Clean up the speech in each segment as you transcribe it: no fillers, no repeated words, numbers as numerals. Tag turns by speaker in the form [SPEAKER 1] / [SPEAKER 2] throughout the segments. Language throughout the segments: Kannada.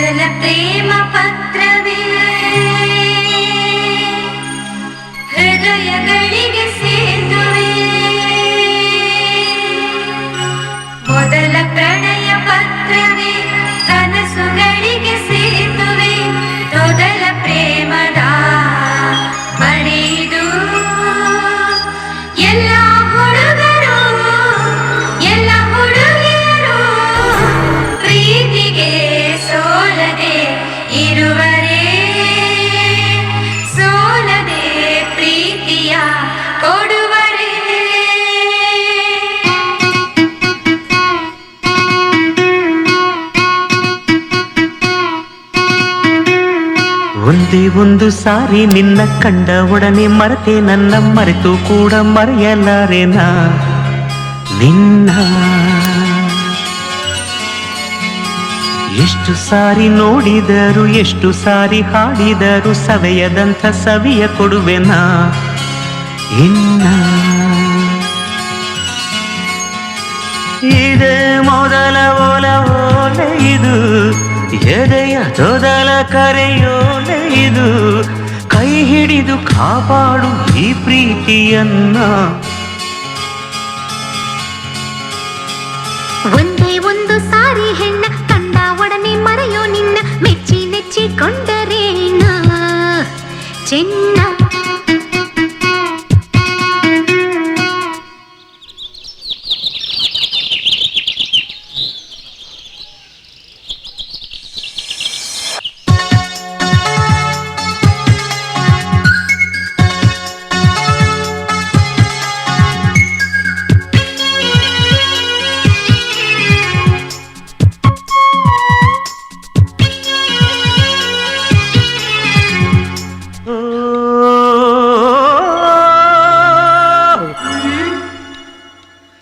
[SPEAKER 1] ಮೊದಲ ಪ್ರೇಮ ಪತ್ರವೇ ಹೃದಯಗಳಿಗೆ ಸೇತುವೆ, ಮೊದಲ ಪ್ರಣಯ ಪತ್ರವೇ ಕನಸುಗಳಿಗೆ ಸೇತುವೆ, ಮೊದಲ ಪ್ರೇಮದ ಬರೆದು ಎಲ್ಲ ಹುಡುಗರು ಎಲ್ಲ ಹುಡುಗಿಯರು ಪ್ರೀತಿಗೆ ಸೋಲದೆ ಇರುವರೇ, ಸೋಲದೆ ಪ್ರೀತಿಯ ಕೊಡುವರೇ.
[SPEAKER 2] ಒಂದೇ ಒಂದು ಸಾರಿ ನಿನ್ನ ಕಂಡ ಒಡನೆ ಮರೆತೆ ನನ್ನ, ಮರೆತು ಕೂಡ ಮರೆಯಲಾರೆನಾ ನಿನ್ನ. ಎಷ್ಟು ಸಾರಿ ನೋಡಿದರು ಎಷ್ಟು ಸಾರಿ ಹಾಡಿದರು ಸವೆಯದಂಥ ಸವಿಯ ಕೊಡುವೆನಾ ಇನ್ನ. ಇದೇ ಮೊದಲ ಒಲವೋಲೆ ಇದು, ಎದೆಯ ತೊದಲ ಕರೆಯೋಲೆ ಇದು, ಕೈ ಹಿಡಿದು ಕಾಪಾಡು ಈ ಪ್ರೀತಿಯನ್ನ.
[SPEAKER 3] ಒಂದೇ ಒಂದು ಸಾರಿ ಹೆಣ್ಣ ಕಂಡ ಒಡನೆ ಮರೆಯೋ ನಿನ್ನ, ಮೆಚ್ಚಿ ನೆಚ್ಚಿಕೊಂಡರೇನ ಚೆನ್ನ.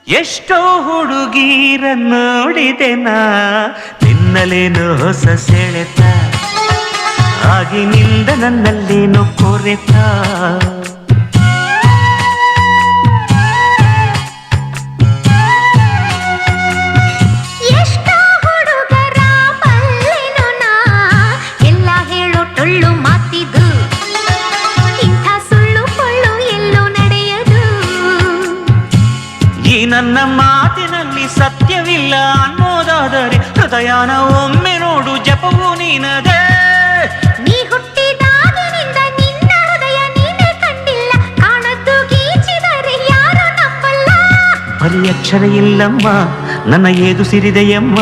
[SPEAKER 2] ಎಷ್ಟೋ ಹುಡುಗೀರ ನೋಡಿದೆನಾ ನಿನ್ನಲೇನು ಹೊಸ ಸೆಳೆತ, ಆಗಿನಿಂದ ನನ್ನಲ್ಲೇನು ಕೊರೆತ.
[SPEAKER 3] ಎಷ್ಟೋ ಹುಡುಗರ ಬಲ್ಲೆನೋ ನಾ, ಎಲ್ಲ ಹೇಳೋ ಟೊಳ್ಳು ಮಾತಿದು, ಇಂಥ ಸುಳ್ಳು ಪೊಳ್ಳು ಎಲ್ಲೂ ನಡೆಯದು.
[SPEAKER 2] ಈ ನನ್ನ ಮಾತಿನಲ್ಲಿ ಸತ್ಯವಿಲ್ಲ ಅನ್ನೋದಾದರೆ ಹೃದಯನ ಒಮ್ಮೆ ನೋಡು, ಜಪವು ನೀನದೇ.
[SPEAKER 3] ನೀ ಹುಟ್ಟಿದಾಗಿನಿಂದ ನಿನ್ನ ಹೃದಯ ನೀನೇ ಕಂಡಿಲ್ಲ, ಕಾಣದ್ದು ಗೀಚಿದರೆ ಯಾರು ನಂಬಲ್ಲ.
[SPEAKER 2] ಬರೀ ಅಕ್ಷರ ಇಲ್ಲಮ್ಮ ನನ್ನ ಏದು ಸಿರಿದೆಯಮ್ಮ,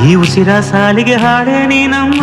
[SPEAKER 2] ಈ ಉಸಿರ ಸಾಲಿಗೆ ಹಾಡೆ ನೀನಮ್ಮ.